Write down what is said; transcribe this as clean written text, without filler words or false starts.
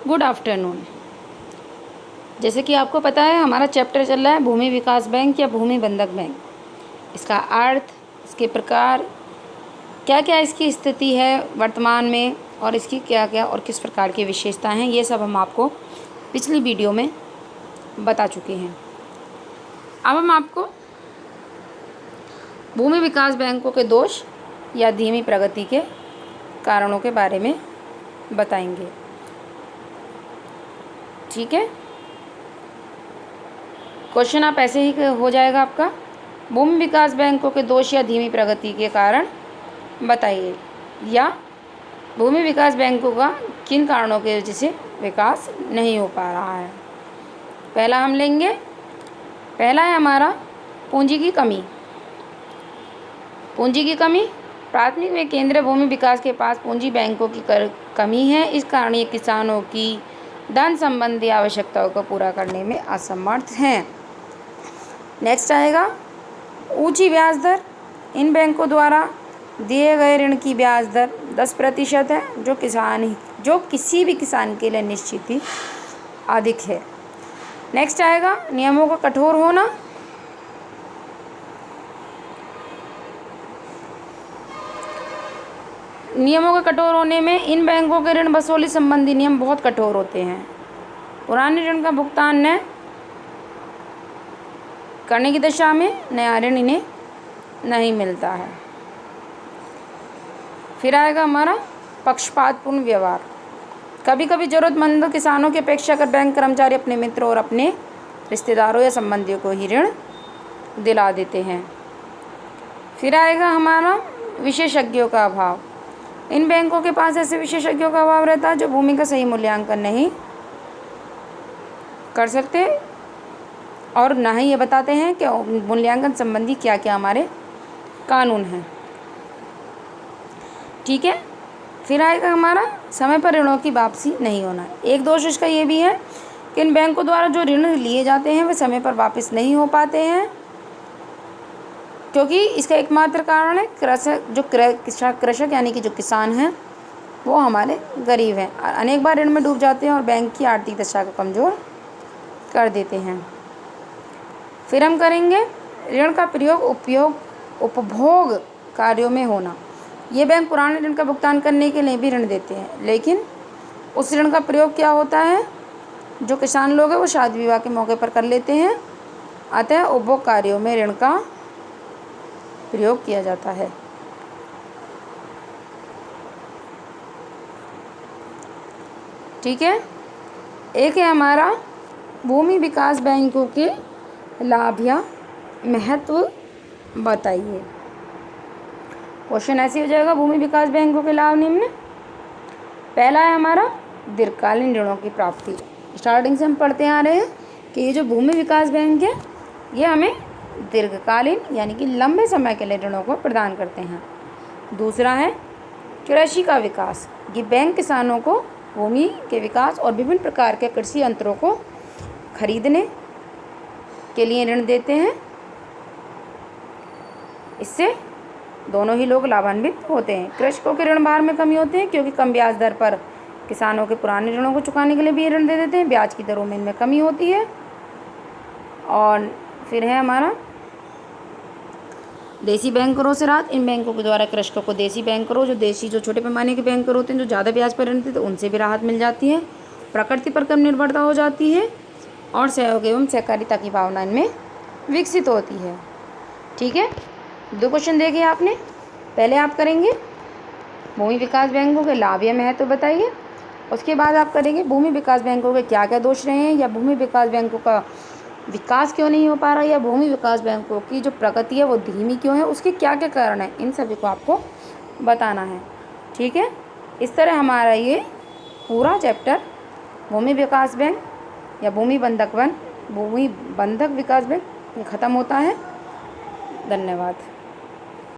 Good afternoon. जैसे कि आपको पता है हमारा चैप्टर चल रहा है भूमि विकास बैंक या भूमि बंधक बैंक। इसका अर्थ, इसके प्रकार, क्या क्या इसकी स्थिति है वर्तमान में और इसकी क्या क्या और किस प्रकार की विशेषताएं हैं, ये सब हम आपको पिछली वीडियो में बता चुके हैं। अब हम आपको भूमि विकास बैंकों के दोष या धीमी प्रगति के कारणों के बारे में बताएंगे। ठीक है, क्वेश्चन आप ऐसे ही हो जाएगा आपका, भूमि विकास बैंकों के दोष या धीमी प्रगति के कारण बताइए, या भूमि विकास बैंकों का किन कारणों की वजह से विकास नहीं हो पा रहा है। पहला हम लेंगे, पहला है हमारा पूंजी की कमी। पूंजी की कमी, प्राथमिक व केंद्रीय भूमि विकास के पास पूंजी बैंकों की कमी है। इस कारण ये किसानों की धन संबंधी आवश्यकताओं को पूरा करने में असमर्थ हैं। नेक्स्ट आएगा ऊंची ब्याज दर। इन बैंकों द्वारा दिए गए ऋण की ब्याज दर 10% है, जो किसी भी किसान के लिए निश्चित ही अधिक है। नेक्स्ट आएगा नियमों का कठोर होना। नियमों के कठोर होने में इन बैंकों के ऋण वसूली संबंधी नियम बहुत कठोर होते हैं। पुराने ऋण का भुगतान न करने की दशा में नया ऋण इन्हें नहीं मिलता है। फिर आएगा हमारा पक्षपातपूर्ण व्यवहार। कभी कभी ज़रूरतमंद किसानों की अपेक्षा कर बैंक कर्मचारी अपने मित्रों और अपने रिश्तेदारों या संबंधियों को ही ऋण दिला देते हैं। फिर आएगा हमारा विशेषज्ञों का अभाव। इन बैंकों के पास ऐसे विशेषज्ञों का अभाव रहता है जो भूमि का सही मूल्यांकन नहीं कर सकते और ना ही ये बताते हैं कि मूल्यांकन संबंधी क्या क्या हमारे कानून हैं। ठीक है, फिर आएगा हमारा समय पर ऋणों की वापसी नहीं होना। एक दोष इसका ये भी है कि इन बैंकों द्वारा जो ऋण लिए जाते हैं वे समय पर वापस नहीं हो पाते हैं, क्योंकि इसका एकमात्र कारण है कृषक यानी कि जो किसान हैं वो हमारे गरीब हैं, अनेक बार ऋण में डूब जाते हैं और बैंक की आर्थिक दशा को कमज़ोर कर देते हैं। फिर हम करेंगे ऋण का उपभोग कार्यों में होना। ये बैंक पुराने ऋण का भुगतान करने के लिए भी ऋण देते हैं, लेकिन उस ऋण का प्रयोग क्या होता है, जो किसान लोग हैं वो शादी विवाह के मौके पर कर लेते हैं, अतः उपभोग कार्यों में ऋण का प्रयोग किया जाता है। ठीक है, एक है हमारा भूमि विकास बैंकों के लाभ या महत्व बताइए। क्वेश्चन ऐसे हो जाएगा, भूमि विकास बैंकों के लाभ निम्न। पहला है हमारा दीर्घकालीन ऋणों की प्राप्ति। स्टार्टिंग से हम पढ़ते आ रहे हैं कि ये जो भूमि विकास बैंक है ये हमें दीर्घकालीन यानी कि लंबे समय के लिए ऋणों को प्रदान करते हैं। दूसरा है कृषि का विकास। ये बैंक किसानों को भूमि के विकास और विभिन्न प्रकार के कृषि यंत्रों को खरीदने के लिए ऋण देते हैं। इससे दोनों ही लोग लाभान्वित होते हैं। कृषकों के ऋण भार में कमी होती है, क्योंकि कम ब्याज दर पर किसानों के पुराने ऋणों को चुकाने के लिए भी ऋण दे देते हैं। ब्याज की दरों में इनमें कमी होती है। और फिर है हमारा देसी बैंकरों से राहत। इन बैंकों के द्वारा कृषकों को देसी बैंकरों, जो छोटे पैमाने के बैंकर होते हैं, जो ज़्यादा ब्याज पर ऋण देते हैं, उनसे भी राहत मिल जाती है। प्रकृति पर कम निर्भरता हो जाती है और सहयोग एवं सहकारिता की भावना इनमें विकसित होती है। ठीक है, 2 क्वेश्चन देखे आपने। पहले आप करेंगे भूमि विकास बैंकों के लाभ या महत्व बताइए। उसके बाद आप करेंगे भूमि विकास बैंकों के क्या क्या दोष रहे हैं, या भूमि विकास बैंकों का विकास क्यों नहीं हो पा रहा, या भूमि विकास बैंकों की जो प्रगति है वो धीमी क्यों है, उसके क्या क्या कारण हैं, इन सभी को आपको बताना है। ठीक है, इस तरह हमारा ये पूरा चैप्टर भूमि विकास बैंक या भूमि बंधक विकास बैंक ये ख़त्म होता है। धन्यवाद।